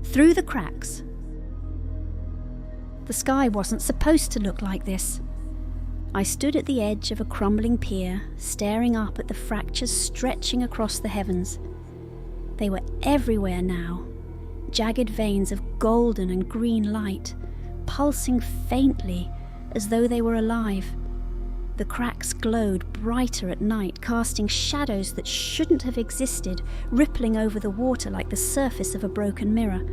through the cracks. The sky wasn't supposed to look like this. I stood at the edge of a crumbling pier, staring up at the fractures stretching across the heavens. They were everywhere now, jagged veins of golden and green light, pulsing faintly as though they were alive. The cracks glowed brighter at night, casting shadows that shouldn't have existed, rippling over the water like the surface of a broken mirror.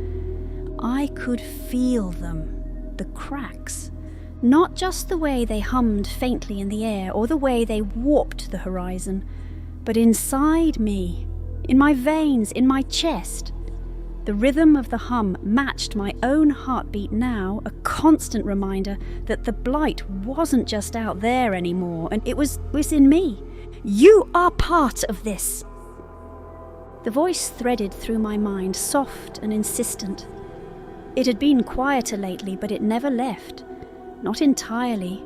I could feel them, the cracks. Not just the way they hummed faintly in the air or the way they warped the horizon, but inside me, in my veins, in my chest. The rhythm of the hum matched my own heartbeat now, a constant reminder that the blight wasn't just out there anymore, and it was in me. You are part of this. The voice threaded through my mind, soft and insistent. It had been quieter lately, but it never left. Not entirely.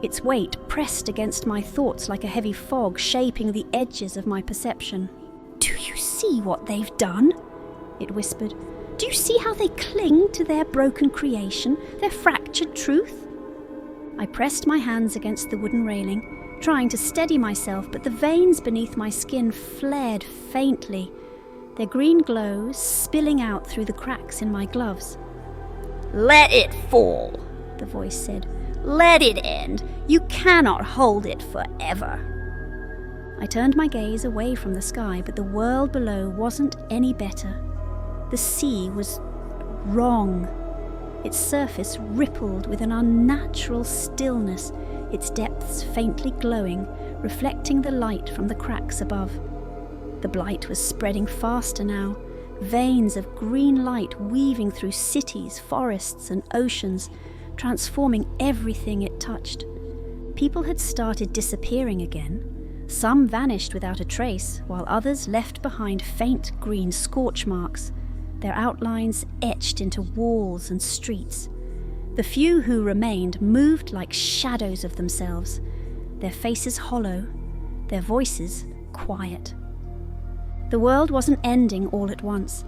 Its weight pressed against my thoughts like a heavy fog, shaping the edges of my perception. "Do you see what they've done?" it whispered. "Do you see how they cling to their broken creation, their fractured truth?" I pressed my hands against the wooden railing, trying to steady myself, but the veins beneath my skin flared faintly, their green glow spilling out through the cracks in my gloves. "Let it fall," the voice said. "Let it end. You cannot hold it forever." I turned my gaze away from the sky, but the world below wasn't any better. The sea was wrong. Its surface rippled with an unnatural stillness, its depths faintly glowing, reflecting the light from the cracks above. The blight was spreading faster now, veins of green light weaving through cities, forests, and oceans, transforming everything it touched. People had started disappearing again. Some vanished without a trace, while others left behind faint green scorch marks, their outlines etched into walls and streets. The few who remained moved like shadows of themselves, their faces hollow, their voices quiet. The world wasn't ending all at once.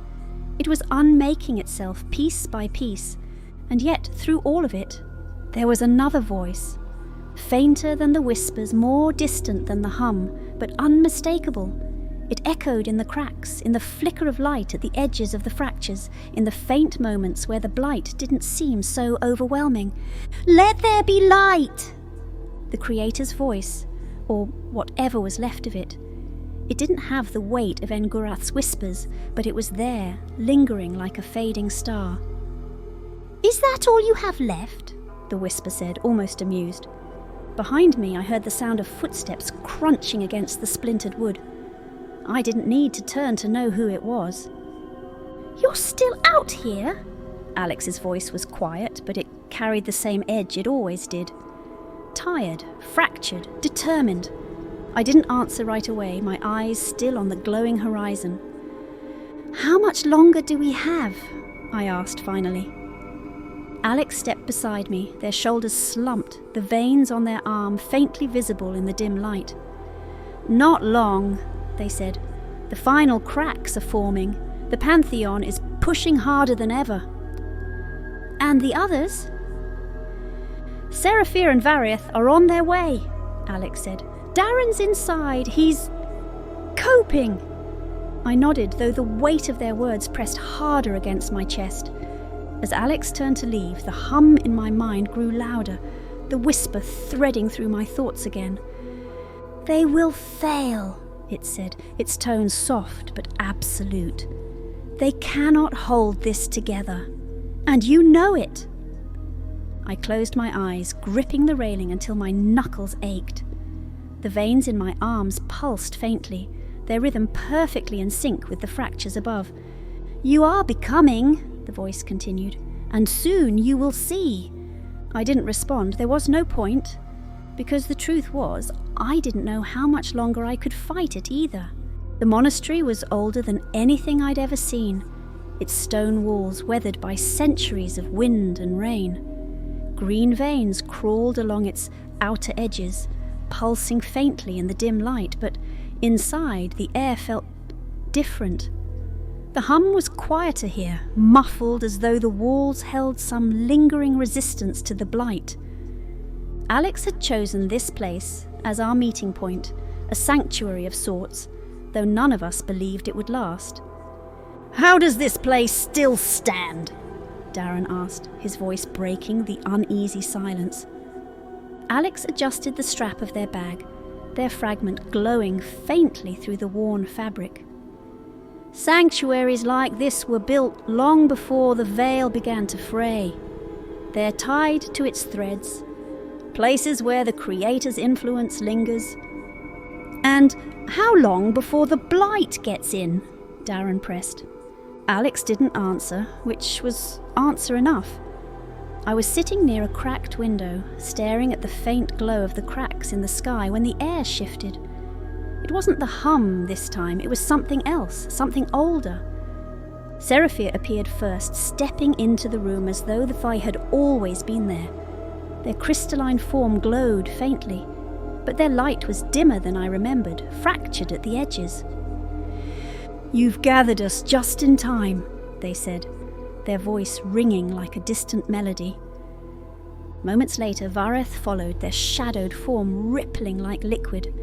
It was unmaking itself piece by piece, and yet through all of it, there was another voice, fainter than the whispers, more distant than the hum, but unmistakable. It echoed in the cracks, in the flicker of light at the edges of the fractures, in the faint moments where the blight didn't seem so overwhelming. "Let there be light!" The Creator's voice, or whatever was left of it. It didn't have the weight of Engurath's whispers, but it was there, lingering like a fading star. "Is that all you have left?" the whisper said, almost amused. Behind me I heard the sound of footsteps crunching against the splintered wood. I didn't need to turn to know who it was. "You're still out here?" Alex's voice was quiet, but it carried the same edge it always did. Tired, fractured, determined. I didn't answer right away, my eyes still on the glowing horizon. "How much longer do we have?" I asked finally. Alex stepped beside me, their shoulders slumped, the veins on their arm faintly visible in the dim light. "Not long," they said. "The final cracks are forming. The Pantheon is pushing harder than ever." "And the others?" "Seraphir and Varieth are on their way," Alex said. "Darren's inside. He's coping." I nodded, though the weight of their words pressed harder against my chest. As Alex turned to leave, the hum in my mind grew louder, the whisper threading through my thoughts again. "They will fail," it said, its tone soft but absolute. "They cannot hold this together. And you know it." I closed my eyes, gripping the railing until my knuckles ached. The veins in my arms pulsed faintly, their rhythm perfectly in sync with the fractures above. "You are becoming," the voice continued, "and soon you will see." I didn't respond. There was no point, because the truth was, I didn't know how much longer I could fight it either. The monastery was older than anything I'd ever seen, its stone walls weathered by centuries of wind and rain. Green veins crawled along its outer edges, pulsing faintly in the dim light, but inside the air felt different. The hum was quieter here, muffled as though the walls held some lingering resistance to the blight. Alex had chosen this place as our meeting point, a sanctuary of sorts, though none of us believed it would last. "How does this place still stand?" Darren asked, his voice breaking the uneasy silence. Alex adjusted the strap of their bag, their fragment glowing faintly through the worn fabric. "Sanctuaries like this were built long before the veil began to fray. They're tied to its threads, places where the Creator's influence lingers." "And how long before the blight gets in?" Darren pressed. Alex didn't answer, which was answer enough. I was sitting near a cracked window, staring at the faint glow of the cracks in the sky when the air shifted. It wasn't the hum this time, it was something else, something older. Seraphia appeared first, stepping into the room as though the fire had always been there. Their crystalline form glowed faintly, but their light was dimmer than I remembered, fractured at the edges. "You've gathered us just in time," they said, their voice ringing like a distant melody. Moments later, Vareth followed, their shadowed form rippling like liquid.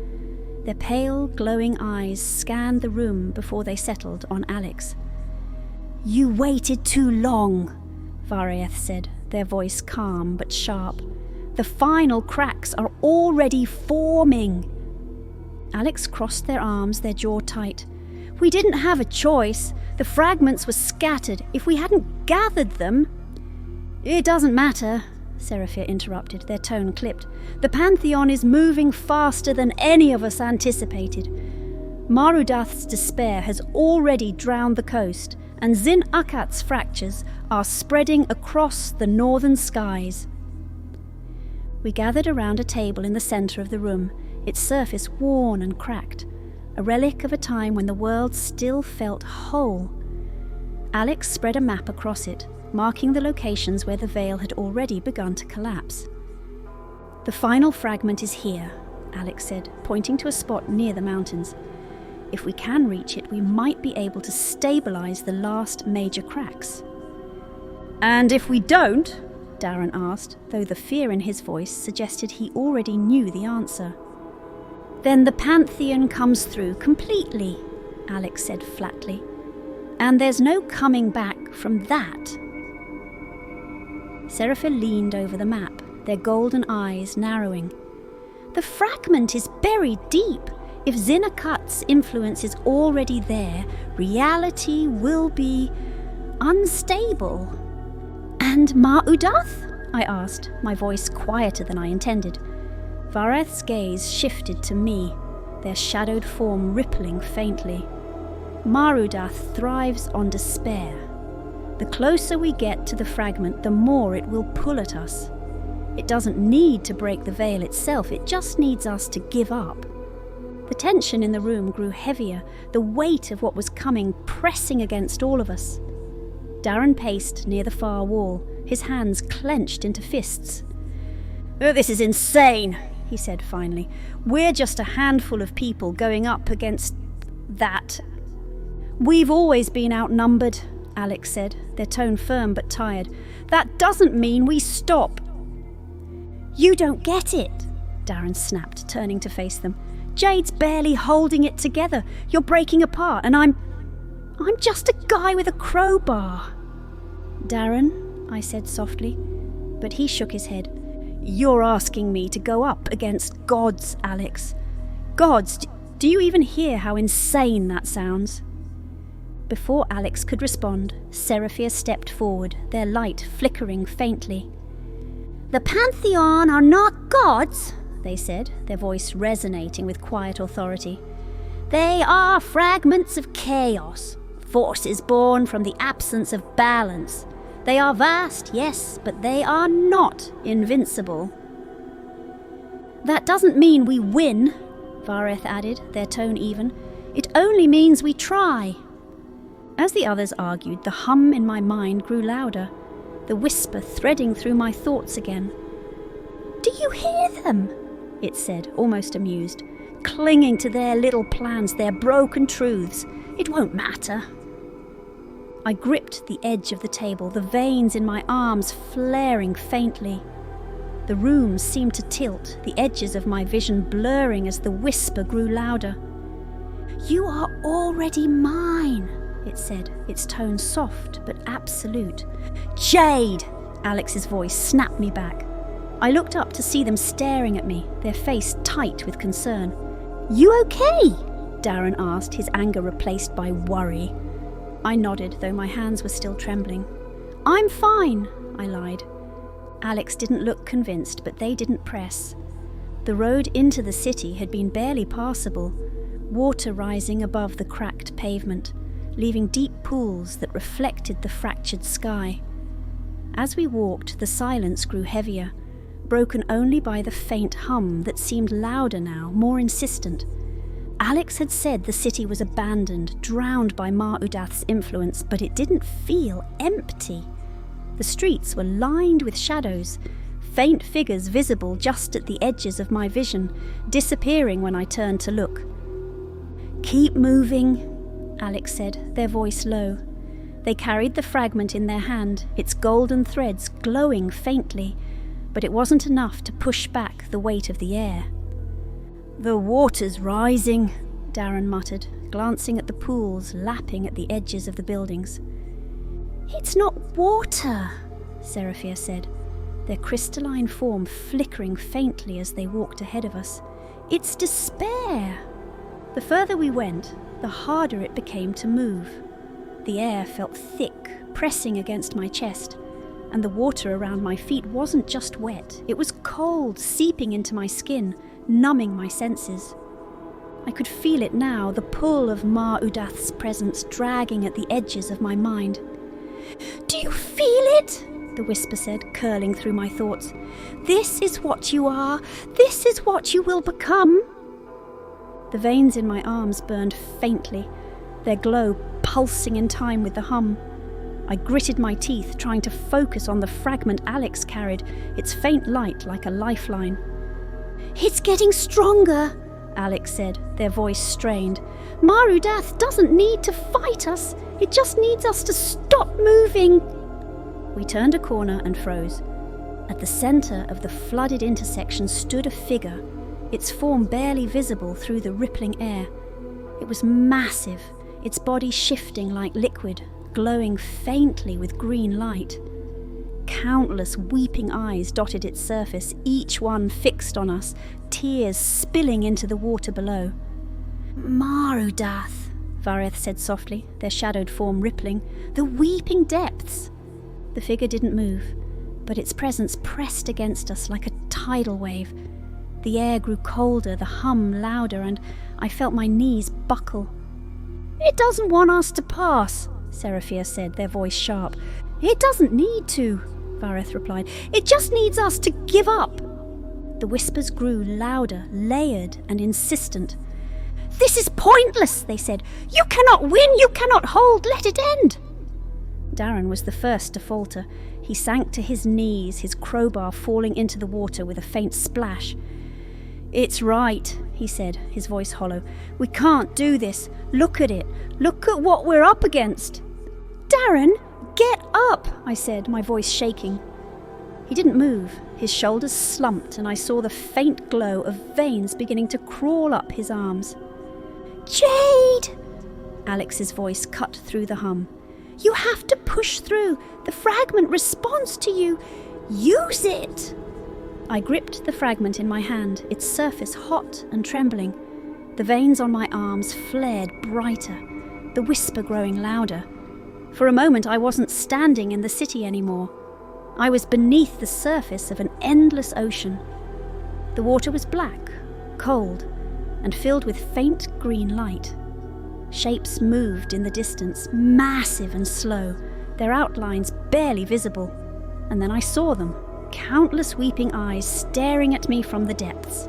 Their pale, glowing eyes scanned the room before they settled on Alex. "You waited too long," Vareth said, their voice calm but sharp. "The final cracks are already forming." Alex crossed their arms, their jaw tight. "We didn't have a choice. The fragments were scattered. If we hadn't gathered them—" "It doesn't matter," Seraphia interrupted, their tone clipped. "The Pantheon is moving faster than any of us anticipated. Marudath's despair has already drowned the coast, and Zin Akat's fractures are spreading across the northern skies." We gathered around a table in the centre of the room, its surface worn and cracked, a relic of a time when the world still felt whole. Alex spread a map across it, marking the locations where the veil had already begun to collapse. "The final fragment is here," Alex said, pointing to a spot near the mountains. "If we can reach it, we might be able to stabilize the last major cracks." "And if we don't?" Darren asked, though the fear in his voice suggested he already knew the answer. "Then the Pantheon comes through completely," Alex said flatly. "And there's no coming back from that." Seraphia leaned over the map, their golden eyes narrowing. "The fragment is buried deep. If Zinakat's influence is already there, reality will be unstable." "And Ma'udath?" I asked, my voice quieter than I intended. Vareth's gaze shifted to me, their shadowed form rippling faintly. "Marudath thrives on despair. The closer we get to the fragment, the more it will pull at us. It doesn't need to break the veil itself, it just needs us to give up." The tension in the room grew heavier, the weight of what was coming pressing against all of us. Darren paced near the far wall, his hands clenched into fists. "Oh, this is insane," he said finally. "We're just a handful of people going up against that." "We've always been outnumbered," Alex said, their tone firm but tired. "That doesn't mean we stop." "You don't get it," Darren snapped, turning to face them. "Jade's barely holding it together. You're breaking apart, and I'm just a guy with a crowbar." "Darren," I said softly, but he shook his head. "You're asking me to go up against gods, Alex. Gods, do you even hear how insane that sounds?" Before Alex could respond, Seraphia stepped forward, their light flickering faintly. "The Pantheon are not gods," they said, their voice resonating with quiet authority. "They are fragments of chaos, forces born from the absence of balance. They are vast, yes, but they are not invincible." "That doesn't mean we win," Vareth added, their tone even. "It only means we try." As the others argued, the hum in my mind grew louder, the whisper threading through my thoughts again. "Do you hear them?" it said, almost amused, clinging to their little plans, their broken truths. "It won't matter." I gripped the edge of the table, the veins in my arms flaring faintly. The room seemed to tilt, the edges of my vision blurring as the whisper grew louder. "You are already mine," it said, its tone soft but absolute. "Jade!" Alex's voice snapped me back. I looked up to see them staring at me, their face tight with concern. "You okay?" Darren asked, his anger replaced by worry. I nodded, though my hands were still trembling. "I'm fine," I lied. Alex didn't look convinced, but they didn't press. The road into the city had been barely passable, water rising above the cracked pavement, leaving deep pools that reflected the fractured sky. As we walked, the silence grew heavier, broken only by the faint hum that seemed louder now, more insistent. Alex had said the city was abandoned, drowned by Mar-Udath's influence, but it didn't feel empty. The streets were lined with shadows, faint figures visible just at the edges of my vision, disappearing when I turned to look. "Keep moving," Alex said, their voice low. They carried the fragment in their hand, its golden threads glowing faintly, but it wasn't enough to push back the weight of the air. "The water's rising," Darren muttered, glancing at the pools lapping at the edges of the buildings. "It's not water," Seraphia said, their crystalline form flickering faintly as they walked ahead of us. "It's despair." The further we went, the harder it became to move. The air felt thick, pressing against my chest, and the water around my feet wasn't just wet, it was cold, seeping into my skin, numbing my senses. I could feel it now, the pull of Mar-Udath's presence dragging at the edges of my mind. "Do you feel it?" the whisper said, curling through my thoughts. "This is what you are. This is what you will become." The veins in my arms burned faintly, their glow pulsing in time with the hum. I gritted my teeth, trying to focus on the fragment Alex carried, its faint light like a lifeline. "It's getting stronger," Alex said, their voice strained. "Mar-Udath doesn't need to fight us. It just needs us to stop moving." We turned a corner and froze. At the center of the flooded intersection stood a figure, its form barely visible through the rippling air. It was massive, its body shifting like liquid, glowing faintly with green light. Countless weeping eyes dotted its surface, each one fixed on us, tears spilling into the water below. "Mar-Udath," Vareth said softly, their shadowed form rippling. "The weeping depths." The figure didn't move, but its presence pressed against us like a tidal wave. The air grew colder, the hum louder, and I felt my knees buckle. "It doesn't want us to pass," Seraphia said, their voice sharp. "It doesn't need to," Vareth replied. "It just needs us to give up." The whispers grew louder, layered and insistent. "This is pointless," they said. "You cannot win, you cannot hold, let it end." Darren was the first to falter. He sank to his knees, his crowbar falling into the water with a faint splash. "It's right," he said, his voice hollow. "We can't do this. Look at it. Look at what we're up against." "Darren, get up," I said, my voice shaking. He didn't move. His shoulders slumped, and I saw the faint glow of veins beginning to crawl up his arms. "Jade!" Alex's voice cut through the hum. "You have to push through. The fragment responds to you. Use it!" I gripped the fragment in my hand, its surface hot and trembling. The veins on my arms flared brighter, the whisper growing louder. For a moment I wasn't standing in the city anymore. I was beneath the surface of an endless ocean. The water was black, cold, and filled with faint green light. Shapes moved in the distance, massive and slow, their outlines barely visible. And then I saw them, countless weeping eyes staring at me from the depths.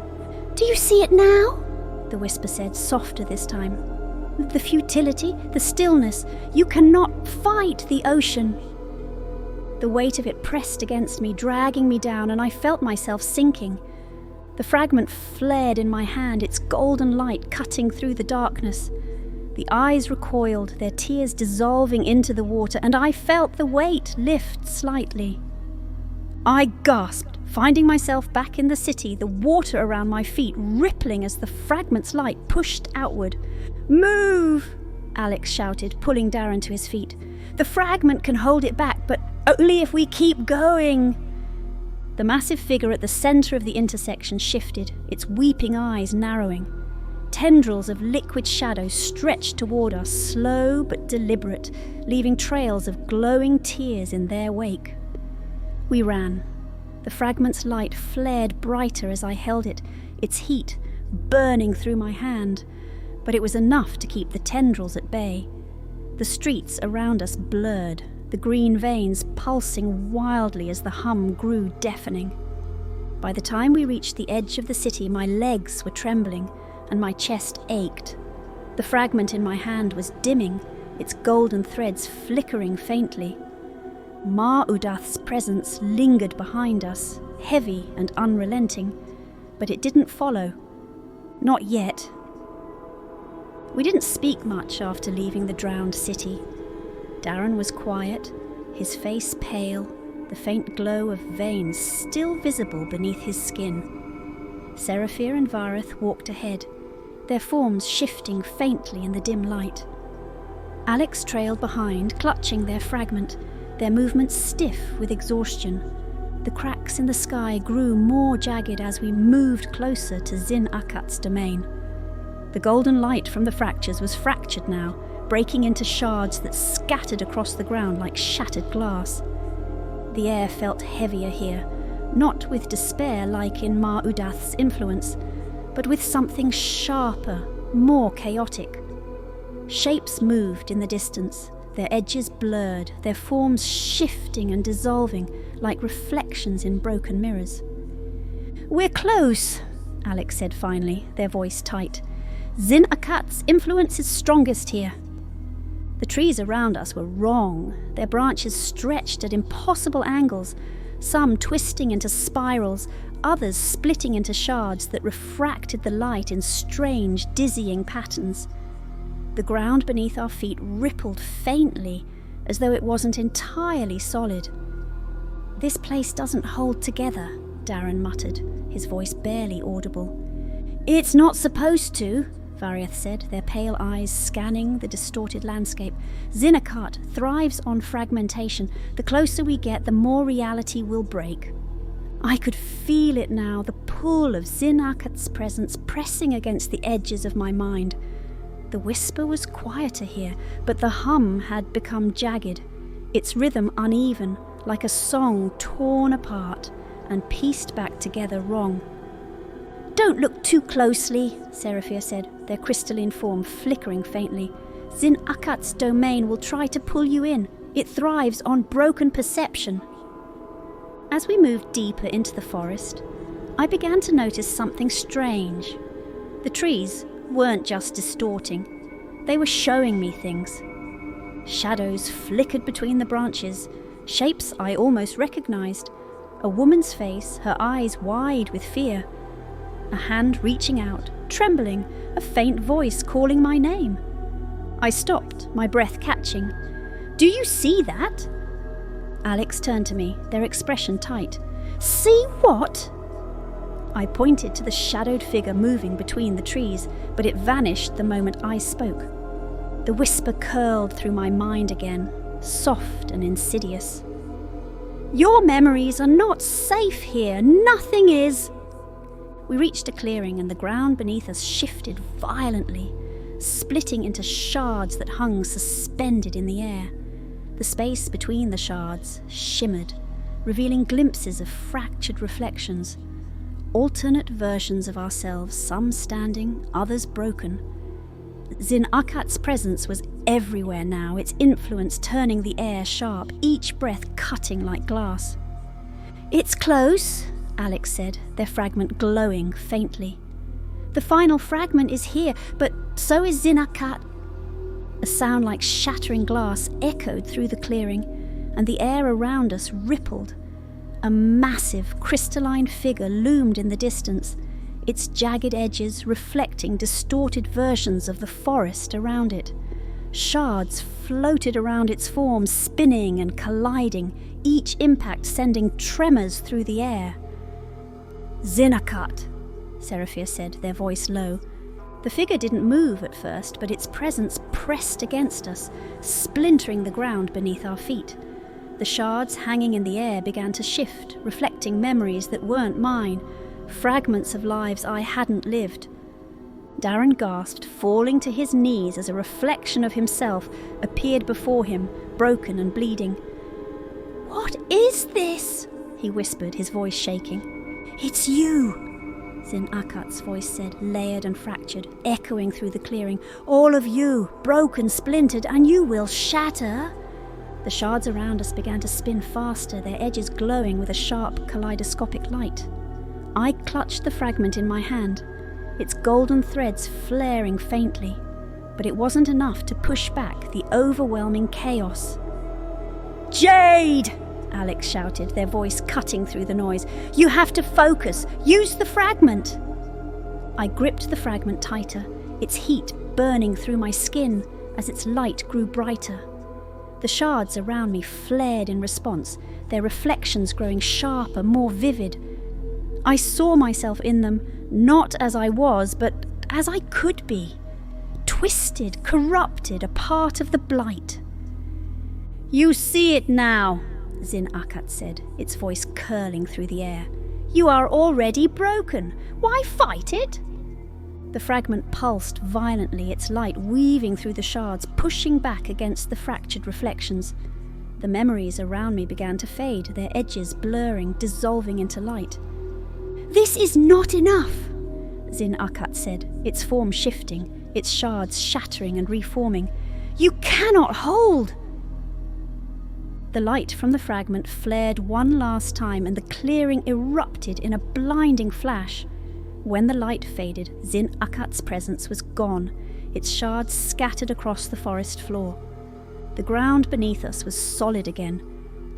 "Do you see it now?" the whisper said, softer this time. "The futility, the stillness. You cannot fight the ocean." The weight of it pressed against me, dragging me down, and I felt myself sinking. The fragment flared in my hand, its golden light cutting through the darkness. The eyes recoiled, their tears dissolving into the water, and I felt the weight lift slightly. I gasped, finding myself back in the city, the water around my feet rippling as the fragment's light pushed outward. "Move!" Alex shouted, pulling Darren to his feet. "The fragment can hold it back, but only if we keep going." The massive figure at the centre of the intersection shifted, its weeping eyes narrowing. Tendrils of liquid shadow stretched toward us, slow but deliberate, leaving trails of glowing tears in their wake. We ran. The fragment's light flared brighter as I held it, its heat burning through my hand, but it was enough to keep the tendrils at bay. The streets around us blurred, the green veins pulsing wildly as the hum grew deafening. By the time we reached the edge of the city, my legs were trembling and my chest ached. The fragment in my hand was dimming, its golden threads flickering faintly. Ma-Udath's presence lingered behind us, heavy and unrelenting, but it didn't follow. Not yet. We didn't speak much after leaving the drowned city. Darren was quiet, his face pale, the faint glow of veins still visible beneath his skin. Seraphir and Vareth walked ahead, their forms shifting faintly in the dim light. Alex trailed behind, clutching their fragment, their movements stiff with exhaustion. The cracks in the sky grew more jagged as we moved closer to Zin Akat's domain. The golden light from the fractures was fractured now, breaking into shards that scattered across the ground like shattered glass. The air felt heavier here, not with despair like in Ma-Udath's influence, but with something sharper, more chaotic. Shapes moved in the distance, their edges blurred, their forms shifting and dissolving like reflections in broken mirrors. "We're close," Alex said finally, their voice tight. "Zin Akat's influence is strongest here." The trees around us were wrong, their branches stretched at impossible angles, some twisting into spirals, others splitting into shards that refracted the light in strange, dizzying patterns. The ground beneath our feet rippled faintly, as though it wasn't entirely solid. "This place doesn't hold together," Darren muttered, his voice barely audible. "It's not supposed to," Vareth said, their pale eyes scanning the distorted landscape. "Zin Akat thrives on fragmentation. The closer we get, the more reality will break." I could feel it now, the pull of Zin Akat's presence pressing against the edges of my mind. The whisper was quieter here, but the hum had become jagged, its rhythm uneven, like a song torn apart and pieced back together wrong. "Don't look too closely," Seraphir said, their crystalline form flickering faintly. "Zin Akat's domain will try to pull you in. It thrives on broken perception." As we moved deeper into the forest, I began to notice something strange. The trees weren't just distorting, they were showing me things. Shadows flickered between the branches, shapes I almost recognized. A woman's face, her eyes wide with fear. A hand reaching out, trembling, a faint voice calling my name. I stopped, my breath catching. "Do you see that?" Alex turned to me, their expression tight. "See what?" I pointed to the shadowed figure moving between the trees, but it vanished the moment I spoke. The whisper curled through my mind again, soft and insidious. "Your memories are not safe here. Nothing is." We reached a clearing and the ground beneath us shifted violently, splitting into shards that hung suspended in the air. The space between the shards shimmered, revealing glimpses of fractured reflections, alternate versions of ourselves, some standing, others broken. Zin Akat's presence was everywhere now, its influence turning the air sharp, each breath cutting like glass. "It's close," Alex said, their fragment glowing faintly. "The final fragment is here, but so is Zin Akat." A sound like shattering glass echoed through the clearing, and the air around us rippled. A massive, crystalline figure loomed in the distance, its jagged edges reflecting distorted versions of the forest around it. Shards floated around its form, spinning and colliding, each impact sending tremors through the air. "Zinakat," Seraphir said, their voice low. The figure didn't move at first, but its presence pressed against us, splintering the ground beneath our feet. The shards hanging in the air began to shift, reflecting memories that weren't mine, fragments of lives I hadn't lived. Darren gasped, falling to his knees as a reflection of himself appeared before him, broken and bleeding. "What is this?" he whispered, his voice shaking. "It's you," Zin Akat's voice said, layered and fractured, echoing through the clearing. "All of you, broken, splintered, and you will shatter." The shards around us began to spin faster, their edges glowing with a sharp, kaleidoscopic light. I clutched the fragment in my hand, its golden threads flaring faintly, but it wasn't enough to push back the overwhelming chaos. "Jade!" Alex shouted, their voice cutting through the noise. "You have to focus! Use the fragment!" I gripped the fragment tighter, its heat burning through my skin as its light grew brighter. The shards around me flared in response, their reflections growing sharper, more vivid. I saw myself in them, not as I was, but as I could be. Twisted, corrupted, a part of the blight. "You see it now," Zin Akat said, its voice curling through the air. "You are already broken. Why fight it?" The fragment pulsed violently, its light weaving through the shards, pushing back against the fractured reflections. The memories around me began to fade, their edges blurring, dissolving into light. "This is not enough," Zin Akat said, its form shifting, its shards shattering and reforming. "You cannot hold!" The light from the fragment flared one last time and the clearing erupted in a blinding flash. When the light faded, Zin Akat's presence was gone, its shards scattered across the forest floor. The ground beneath us was solid again,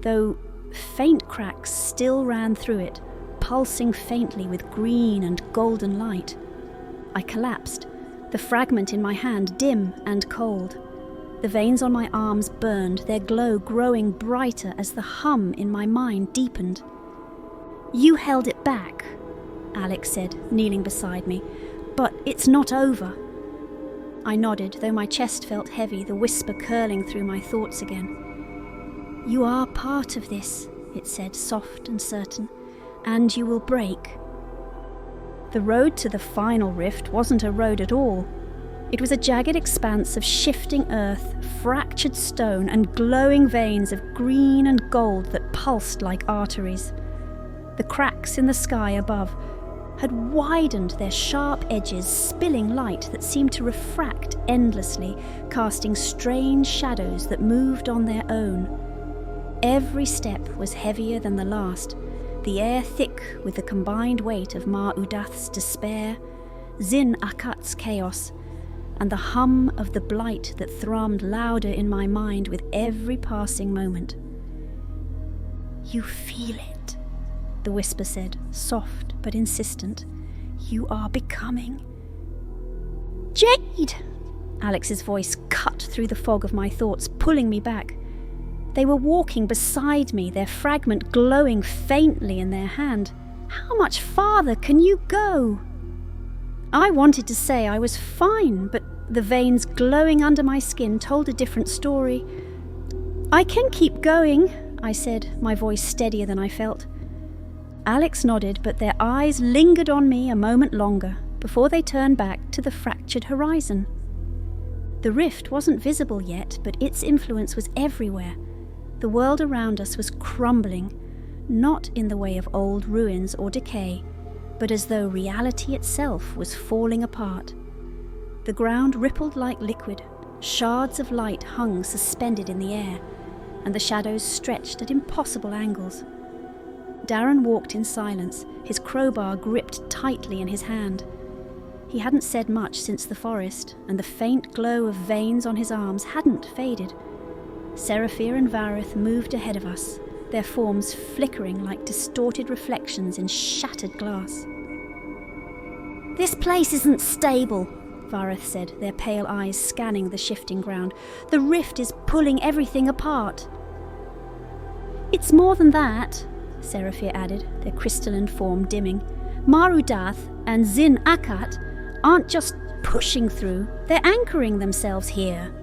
though faint cracks still ran through it, pulsing faintly with green and golden light. I collapsed, the fragment in my hand dim and cold. The veins on my arms burned, their glow growing brighter as the hum in my mind deepened. "You held it back," Alex said, kneeling beside me, "but it's not over." I nodded, though my chest felt heavy, the whisper curling through my thoughts again. "You are part of this," it said, soft and certain, "and you will break." The road to the final rift wasn't a road at all. It was a jagged expanse of shifting earth, fractured stone, and glowing veins of green and gold that pulsed like arteries. The cracks in the sky above had widened their sharp edges, spilling light that seemed to refract endlessly, casting strange shadows that moved on their own. Every step was heavier than the last, the air thick with the combined weight of Ma Udath's despair, Zin Akat's chaos, and the hum of the blight that thrummed louder in my mind with every passing moment. "You feel it," the whisper said, soft but insistent. "You are becoming." "Jade!" Alex's voice cut through the fog of my thoughts, pulling me back. They were walking beside me, their fragment glowing faintly in their hand. "How much farther can you go?" I wanted to say I was fine, but the veins glowing under my skin told a different story. "I can keep going," I said, my voice steadier than I felt. Alex nodded, but their eyes lingered on me a moment longer before they turned back to the fractured horizon. The rift wasn't visible yet, but its influence was everywhere. The world around us was crumbling, not in the way of old ruins or decay, but as though reality itself was falling apart. The ground rippled like liquid, shards of light hung suspended in the air, and the shadows stretched at impossible angles. Darren walked in silence, his crowbar gripped tightly in his hand. He hadn't said much since the forest, and the faint glow of veins on his arms hadn't faded. Seraphir and Vareth moved ahead of us, their forms flickering like distorted reflections in shattered glass. This place isn't stable, Vareth said, their pale eyes scanning the shifting ground. The rift is pulling everything apart. It's more than that, Seraphir added, their crystalline form dimming. Marudath and Zin Akat aren't just pushing through, they're anchoring themselves here.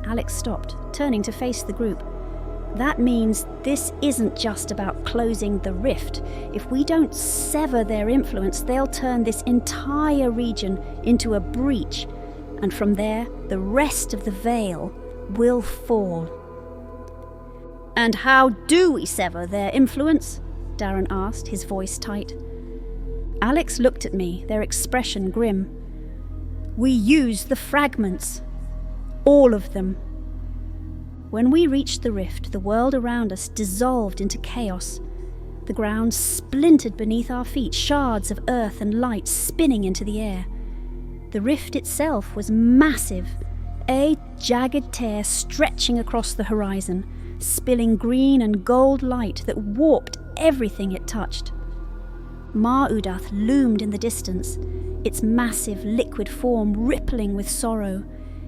Alex stopped, turning to face the group. That means this isn't just about closing the rift. If we don't sever their influence, they'll turn this entire region into a breach, and from there, the rest of the Veil will fall. And how do we sever their influence? Darren asked, his voice tight. Alex looked at me, their expression grim. We use the fragments. All of them. When we reached the rift, the world around us dissolved into chaos. The ground splintered beneath our feet, shards of earth and light spinning into the air. The rift itself was massive, a jagged tear stretching across the horizon, spilling green and gold light that warped everything it touched. Mar-Udath loomed in the distance, its massive liquid form rippling with sorrow,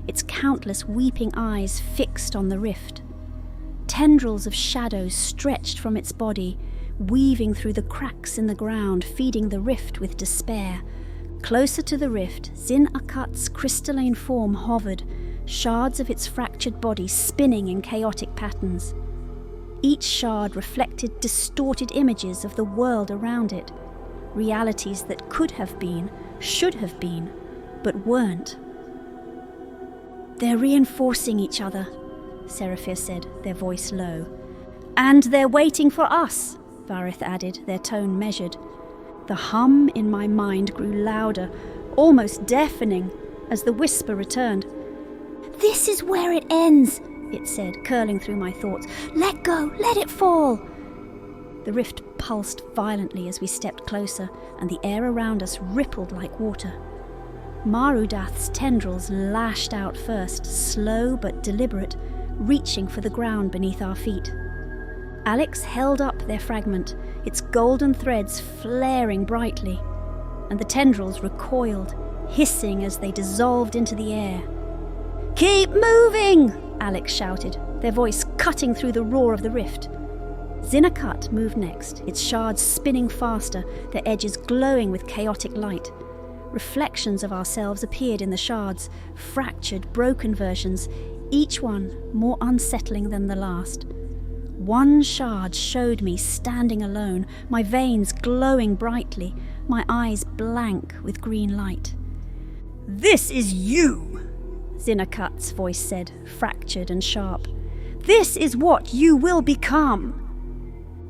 its countless weeping eyes fixed on the rift. Tendrils of shadows stretched from its body, weaving through the cracks in the ground, feeding the rift with despair. Closer to the rift, Zin Akat's crystalline form hovered, shards of its fractured body spinning in chaotic patterns. Each shard reflected distorted images of the world around it, realities that could have been, should have been, but weren't. They're reinforcing each other, Seraphir said, their voice low. And they're waiting for us, Vareth added, their tone measured. The hum in my mind grew louder, almost deafening, as the whisper returned. This is where it ends, it said, curling through my thoughts. Let go, let it fall. The rift pulsed violently as we stepped closer, and the air around us rippled like water. Marudath's tendrils lashed out first, slow but deliberate, reaching for the ground beneath our feet. Alex held up their fragment, its golden threads flaring brightly, and the tendrils recoiled, hissing as they dissolved into the air. Keep moving! Alex shouted, their voice cutting through the roar of the rift. Zin Akat moved next, its shards spinning faster, their edges glowing with chaotic light. Reflections of ourselves appeared in the shards, fractured, broken versions, each one more unsettling than the last. One shard showed me standing alone, my veins glowing brightly, my eyes blank with green light. This is you, Zin Akat's voice said, fractured and sharp. This is what you will become.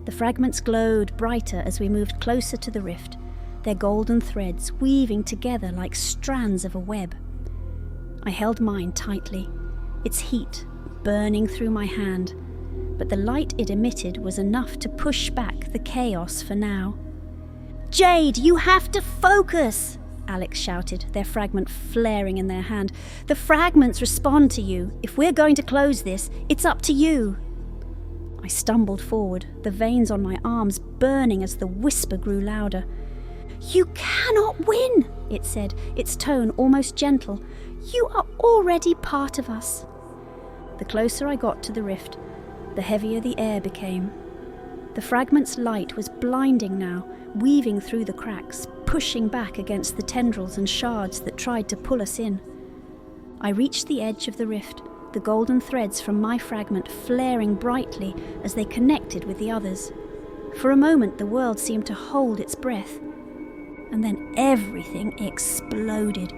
The fragments glowed brighter as we moved closer to the rift, their golden threads weaving together like strands of a web. I held mine tightly, its heat burning through my hand, but the light it emitted was enough to push back the chaos for now. Jade, you have to focus! Alex shouted, their fragment flaring in their hand. The fragments respond to you. If we're going to close this, it's up to you. I stumbled forward, the veins on my arms burning as the whisper grew louder. You cannot win, it said, its tone almost gentle. You are already part of us. The closer I got to the rift, the heavier the air became. The fragment's light was blinding now, weaving through the cracks, pushing back against the tendrils and shards that tried to pull us in. I reached the edge of the rift, the golden threads from my fragment flaring brightly as they connected with the others. For a moment the world seemed to hold its breath. And then everything exploded.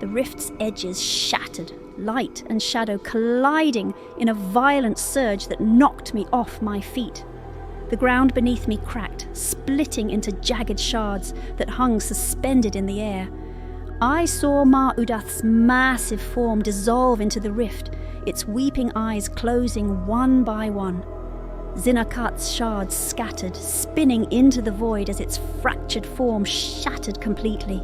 The rift's edges shattered, light and shadow colliding in a violent surge that knocked me off my feet. The ground beneath me cracked, splitting into jagged shards that hung suspended in the air. I saw Mar-Udath's massive form dissolve into the rift, its weeping eyes closing one by one. Zin Akat's shards scattered, spinning into the void as its fractured form shattered completely.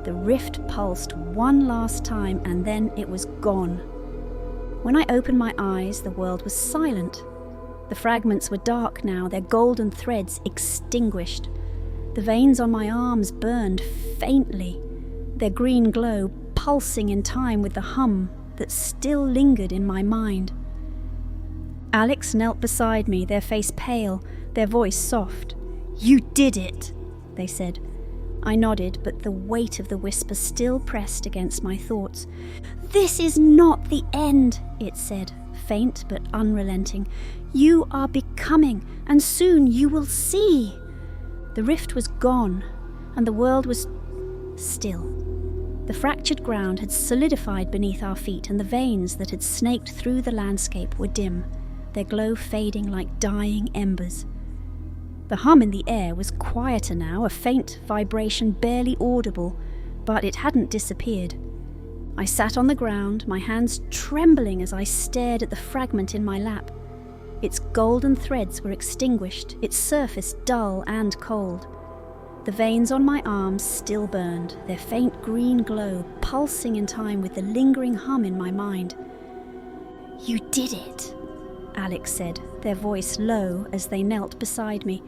The rift pulsed one last time and then it was gone. When I opened my eyes, the world was silent. The fragments were dark now, their golden threads extinguished. The veins on my arms burned faintly, their green glow pulsing in time with the hum that still lingered in my mind. Alex knelt beside me, their face pale, their voice soft. "You did it," they said. I nodded, but the weight of the whisper still pressed against my thoughts. "This is not the end," it said, faint but unrelenting. "You are becoming, and soon you will see." The rift was gone, and the world was still. The fractured ground had solidified beneath our feet, and the veins that had snaked through the landscape were dim, their glow fading like dying embers. The hum in the air was quieter now, a faint vibration barely audible, but it hadn't disappeared. I sat on the ground, my hands trembling as I stared at the fragment in my lap. Its golden threads were extinguished, its surface dull and cold. The veins on my arms still burned, their faint green glow pulsing in time with the lingering hum in my mind. "You did it," Alex said, their voice low as they knelt beside me.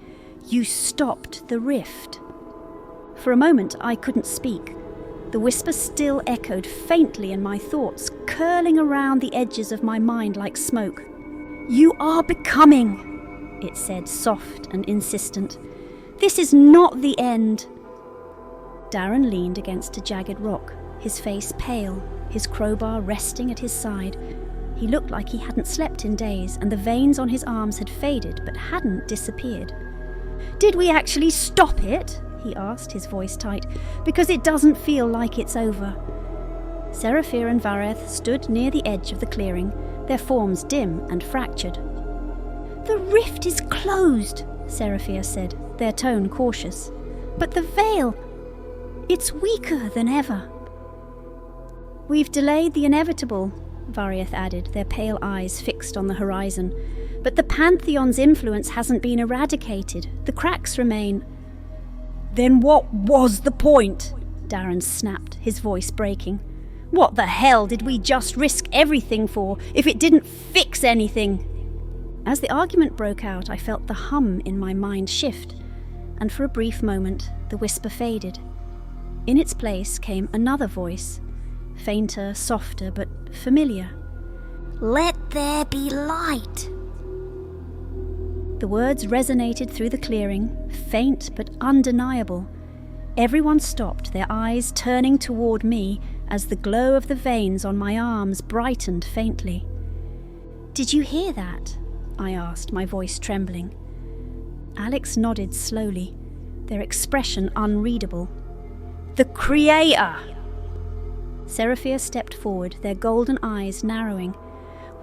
"You stopped the rift." For a moment I couldn't speak. The whisper still echoed faintly in my thoughts, curling around the edges of my mind like smoke. "You are becoming," it said, soft and insistent. "This is not the end." Darren leaned against a jagged rock, his face pale, his crowbar resting at his side. He looked like he hadn't slept in days, and the veins on his arms had faded but hadn't disappeared. "Did we actually stop it?" he asked, his voice tight. "Because it doesn't feel like it's over." Seraphir and Vareth stood near the edge of the clearing, their forms dim and fractured. "The rift is closed," Seraphir said, their tone cautious. "But the veil, it's weaker than ever." "We've delayed the inevitable," Varieth added, their pale eyes fixed on the horizon. "But the Pantheon's influence hasn't been eradicated. The cracks remain." "Then what was the point?" Darren snapped, his voice breaking. "What the hell did we just risk everything for if it didn't fix anything?" As the argument broke out, I felt the hum in my mind shift, and for a brief moment the whisper faded. In its place came another voice, fainter, softer, but familiar. "Let there be light." The words resonated through the clearing, faint but undeniable. Everyone stopped, their eyes turning toward me as the glow of the veins on my arms brightened faintly. "Did you hear that?" I asked, my voice trembling. Alex nodded slowly, their expression unreadable. "The Creator!" Seraphir stepped forward, their golden eyes narrowing.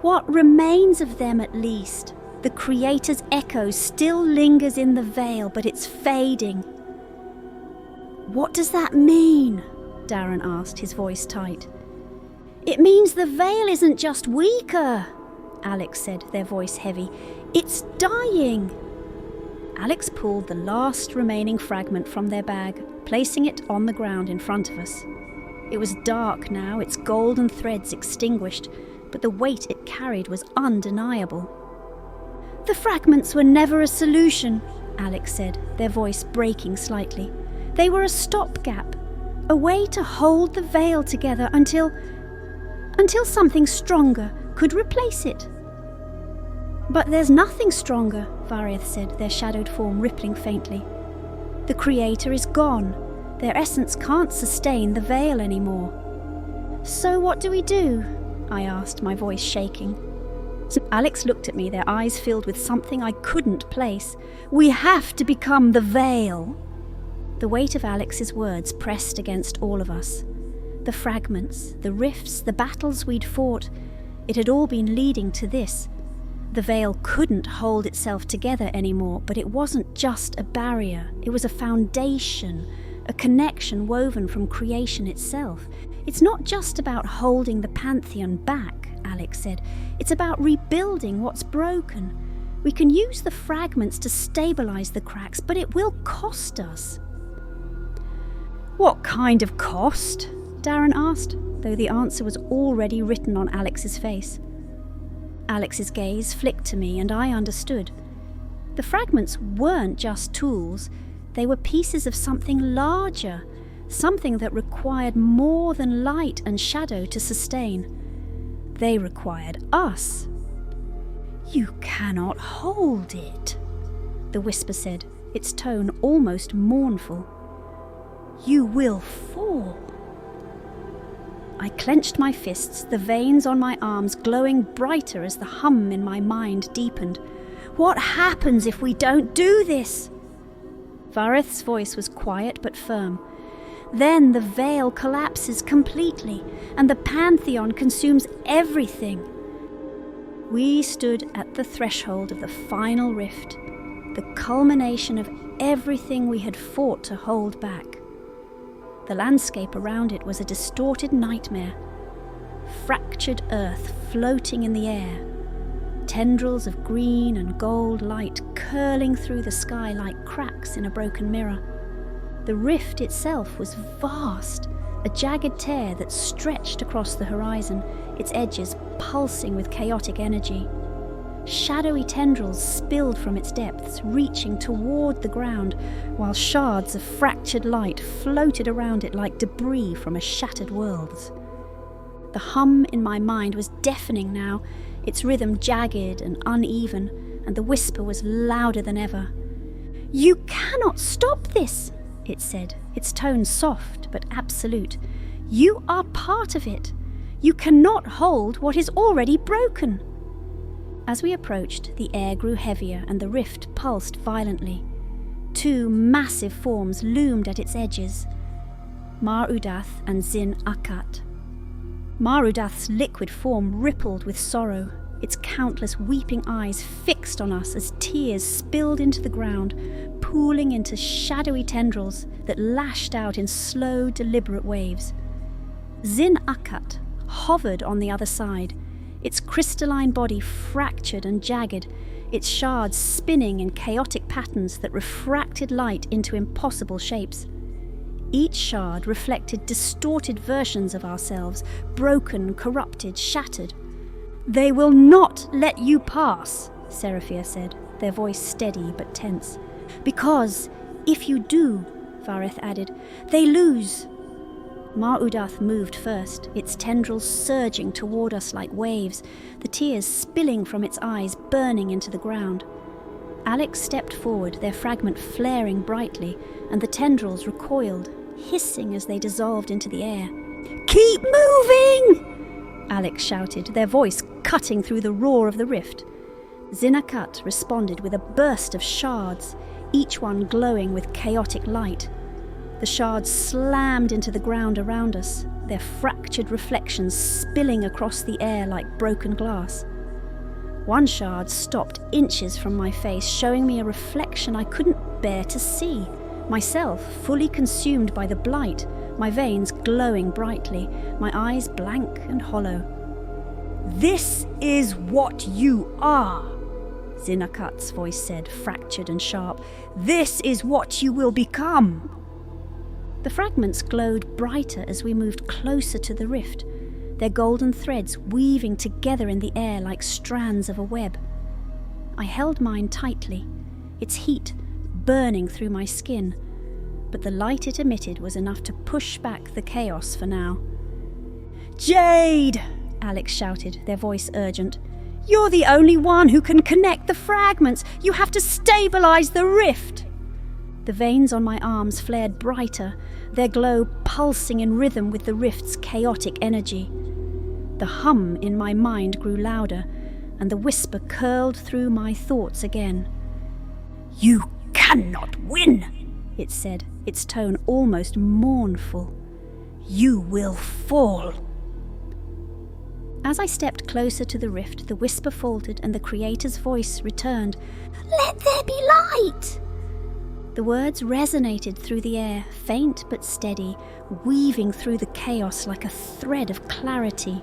"What remains of them, at least? The Creator's echo still lingers in the veil, but it's fading." "What does that mean?" Darren asked, his voice tight. "It means the veil isn't just weaker," Alex said, their voice heavy. "It's dying." Alex pulled the last remaining fragment from their bag, placing it on the ground in front of us. It was dark now, its golden threads extinguished, but the weight it carried was undeniable. "The fragments were never a solution," Alex said, their voice breaking slightly. "They were a stopgap, a way to hold the veil together until something stronger could replace it." "But there's nothing stronger," Varieth said, their shadowed form rippling faintly. "The Creator is gone. Their essence can't sustain the veil anymore." "So what do we do?" I asked, my voice shaking. Alex looked at me, their eyes filled with something I couldn't place. "We have to become the veil." The weight of Alex's words pressed against all of us. The fragments, the rifts, the battles we'd fought, it had all been leading to this. The veil couldn't hold itself together anymore, but it wasn't just a barrier, it was a foundation, a connection woven from creation itself. "It's not just about holding the Pantheon back," Alex said. "It's about rebuilding what's broken. We can use the fragments to stabilize the cracks, but it will cost us." "What kind of cost?" Darren asked, though the answer was already written on Alex's face. Alex's gaze flicked to me, and I understood. The fragments weren't just tools. They were pieces of something larger, something that required more than light and shadow to sustain. They required us. "You cannot hold it," the whisper said, its tone almost mournful. "You will fall." I clenched my fists, the veins on my arms glowing brighter as the hum in my mind deepened. "What happens if we don't do this?" Vareth's voice was quiet but firm. "Then the veil collapses completely, and the Pantheon consumes everything." We stood at the threshold of the final rift, the culmination of everything we had fought to hold back. The landscape around it was a distorted nightmare. Fractured earth floating in the air, tendrils of green and gold light curling through the sky like cracks in a broken mirror. The rift itself was vast, a jagged tear that stretched across the horizon, its edges pulsing with chaotic energy. Shadowy tendrils spilled from its depths, reaching toward the ground, while shards of fractured light floated around it like debris from a shattered world. The hum in my mind was deafening now, its rhythm jagged and uneven, and the whisper was louder than ever. "You cannot stop this," it said, its tone soft but absolute. "You are part of it. You cannot hold what is already broken." As we approached, the air grew heavier and the rift pulsed violently. Two massive forms loomed at its edges, Mar-Udath and Zin-Akat. Mar-Udath's liquid form rippled with sorrow, its countless weeping eyes fixed on us as tears spilled into the ground, pooling into shadowy tendrils that lashed out in slow, deliberate waves. Zin-Akat hovered on the other side, its crystalline body fractured and jagged, its shards spinning in chaotic patterns that refracted light into impossible shapes. Each shard reflected distorted versions of ourselves, broken, corrupted, shattered. "They will not let you pass," Seraphia said, their voice steady but tense. "Because, if you do," Vareth added, "they lose." Mar-Udath moved first, its tendrils surging toward us like waves, the tears spilling from its eyes, burning into the ground. Alex stepped forward, their fragment flaring brightly, and the tendrils recoiled, hissing as they dissolved into the air. "Keep moving!" Alex shouted, their voice cutting through the roar of the rift. Zin-Akat responded with a burst of shards, each one glowing with chaotic light. The shards slammed into the ground around us, their fractured reflections spilling across the air like broken glass. One shard stopped inches from my face, showing me a reflection I couldn't bear to see, myself fully consumed by the blight, my veins glowing brightly, my eyes blank and hollow. "This is what you are," Zin-Akat's voice said, fractured and sharp. "This is what you will become." The fragments glowed brighter as we moved closer to the rift, their golden threads weaving together in the air like strands of a web. I held mine tightly, its heat burning through my skin, but the light it emitted was enough to push back the chaos for now. "Jade!" Alex shouted, their voice urgent. "You're the only one who can connect the fragments! You have to stabilize the rift!" The veins on my arms flared brighter, their glow pulsing in rhythm with the rift's chaotic energy. The hum in my mind grew louder, and the whisper curled through my thoughts again. "You cannot win," it said, its tone almost mournful. "You will fall." As I stepped closer to the rift, the whisper faltered and the Creator's voice returned. "Let there be light!" The words resonated through the air, faint but steady, weaving through the chaos like a thread of clarity.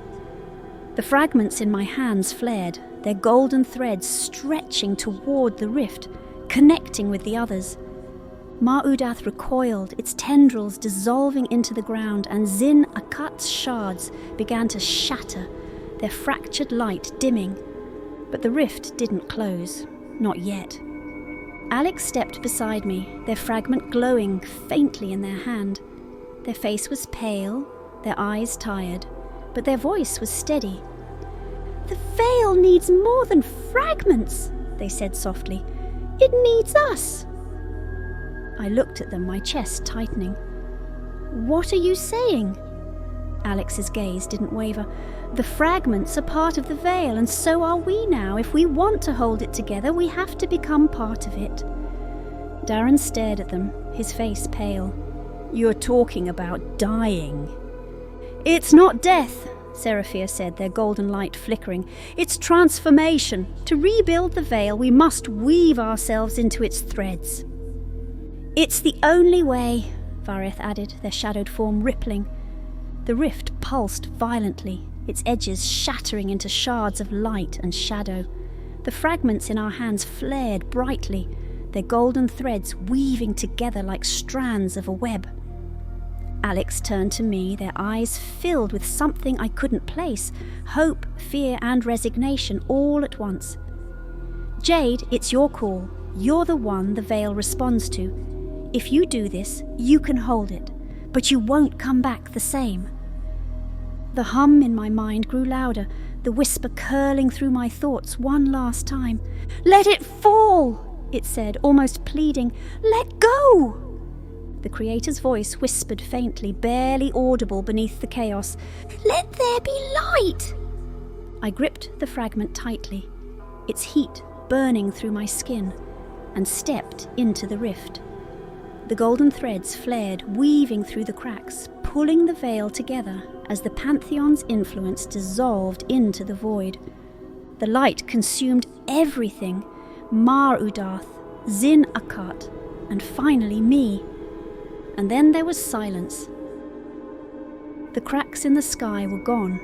The fragments in my hands flared, their golden threads stretching toward the rift, connecting with the others. Mar-Udath recoiled, its tendrils dissolving into the ground, and Zin-Akat's shards began to shatter, their fractured light dimming. But the rift didn't close, not yet. Alex stepped beside me, their fragment glowing faintly in their hand. Their face was pale, their eyes tired, but their voice was steady. "The veil needs more than fragments," they said softly. "It needs us." I looked at them, my chest tightening. "What are you saying?" Alex's gaze didn't waver. "The fragments are part of the veil, and so are we now. If we want to hold it together, we have to become part of it." Darren stared at them, his face pale. "You're talking about dying." "It's not death," Seraphia said, their golden light flickering. "It's transformation. To rebuild the veil, we must weave ourselves into its threads." "It's the only way," Vareth added, their shadowed form rippling. The rift pulsed violently, its edges shattering into shards of light and shadow. The fragments in our hands flared brightly, their golden threads weaving together like strands of a web. Alex turned to me, their eyes filled with something I couldn't place, hope, fear and resignation all at once. "Jade, it's your call. You're the one the veil responds to. If you do this, you can hold it, but you won't come back the same." The hum in my mind grew louder, the whisper curling through my thoughts one last time. "Let it fall," it said, almost pleading. "Let go." The Creator's voice whispered faintly, barely audible beneath the chaos. "Let there be light." I gripped the fragment tightly, its heat burning through my skin, and stepped into the rift. The golden threads flared, weaving through the cracks, pulling the veil together as the Pantheon's influence dissolved into the void. The light consumed everything, Mar-Udath, Zin-Akat, and finally me. And then there was silence. The cracks in the sky were gone.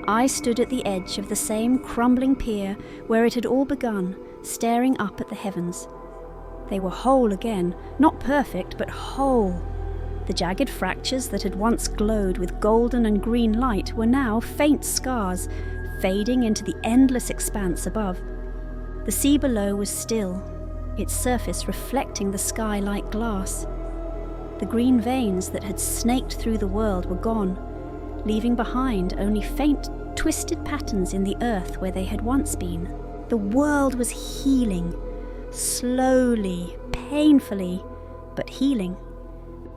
I stood at the edge of the same crumbling pier where it had all begun, staring up at the heavens. They were whole again, not perfect, but whole. The jagged fractures that had once glowed with golden and green light were now faint scars, fading into the endless expanse above. The sea below was still, its surface reflecting the sky like glass. The green veins that had snaked through the world were gone, leaving behind only faint, twisted patterns in the earth where they had once been. The world was healing, slowly, painfully, but healing.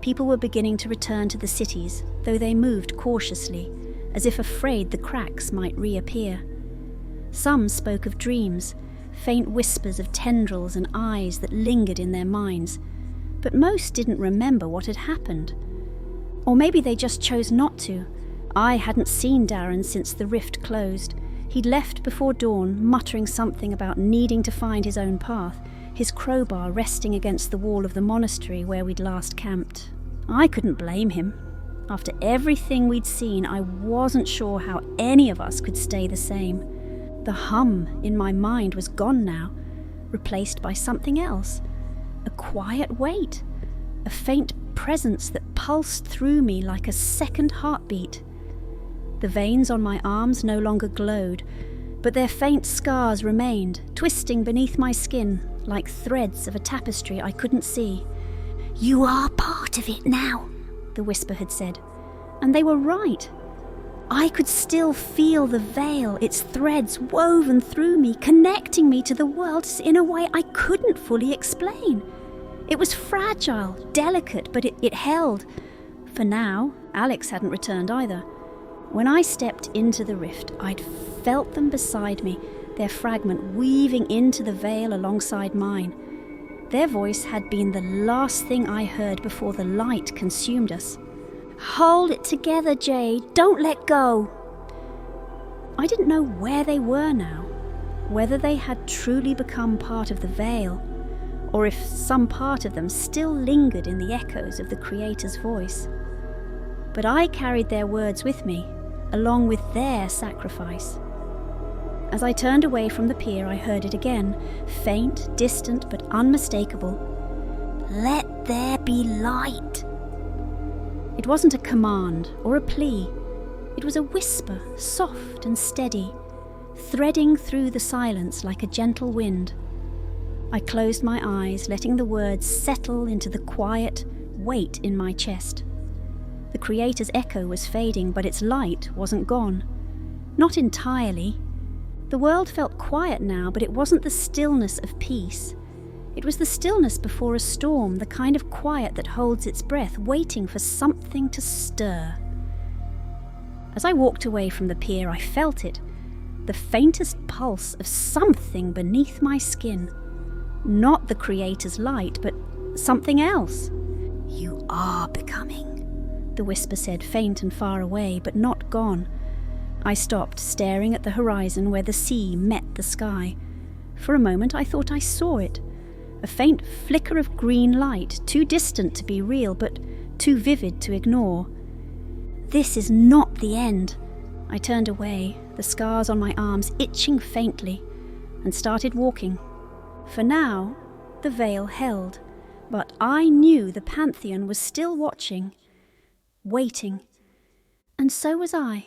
People were beginning to return to the cities, though they moved cautiously, as if afraid the cracks might reappear. Some spoke of dreams, faint whispers of tendrils and eyes that lingered in their minds, but most didn't remember what had happened. Or maybe they just chose not to. I hadn't seen Darren since the rift closed. He'd left before dawn, muttering something about needing to find his own path, his crowbar resting against the wall of the monastery where we'd last camped. I couldn't blame him. After everything we'd seen, I wasn't sure how any of us could stay the same. The hum in my mind was gone now, replaced by something else. A quiet weight, a faint presence that pulsed through me like a second heartbeat. The veins on my arms no longer glowed, but their faint scars remained, twisting beneath my skin like threads of a tapestry I couldn't see. "You are part of it now," the whisper had said, and they were right. I could still feel the veil, its threads woven through me, connecting me to the world in a way I couldn't fully explain. It was fragile, delicate, but it held. For now, Alex hadn't returned either. When I stepped into the rift, I'd felt them beside me, their fragment weaving into the veil alongside mine. Their voice had been the last thing I heard before the light consumed us. "Hold it together, Jade. Don't let go." I didn't know where they were now, whether they had truly become part of the veil, or if some part of them still lingered in the echoes of the Creator's voice. But I carried their words with me, along with their sacrifice. As I turned away from the pier, I heard it again, faint, distant, but unmistakable. "Let there be light." It wasn't a command or a plea. It was a whisper, soft and steady, threading through the silence like a gentle wind. I closed my eyes, letting the words settle into the quiet weight in my chest. The Creator's echo was fading, but its light wasn't gone. Not entirely. The world felt quiet now, but it wasn't the stillness of peace. It was the stillness before a storm, the kind of quiet that holds its breath, waiting for something to stir. As I walked away from the pier, I felt it, the faintest pulse of something beneath my skin. Not the Creator's light, but something else. "You are becoming," the whisper said, faint and far away, but not gone. I stopped, staring at the horizon where the sea met the sky. For a moment I thought I saw it. A faint flicker of green light, too distant to be real, but too vivid to ignore. This is not the end. I turned away, the scars on my arms itching faintly, and started walking. For now, the veil held, but I knew the Pantheon was still watching, waiting, and so was I.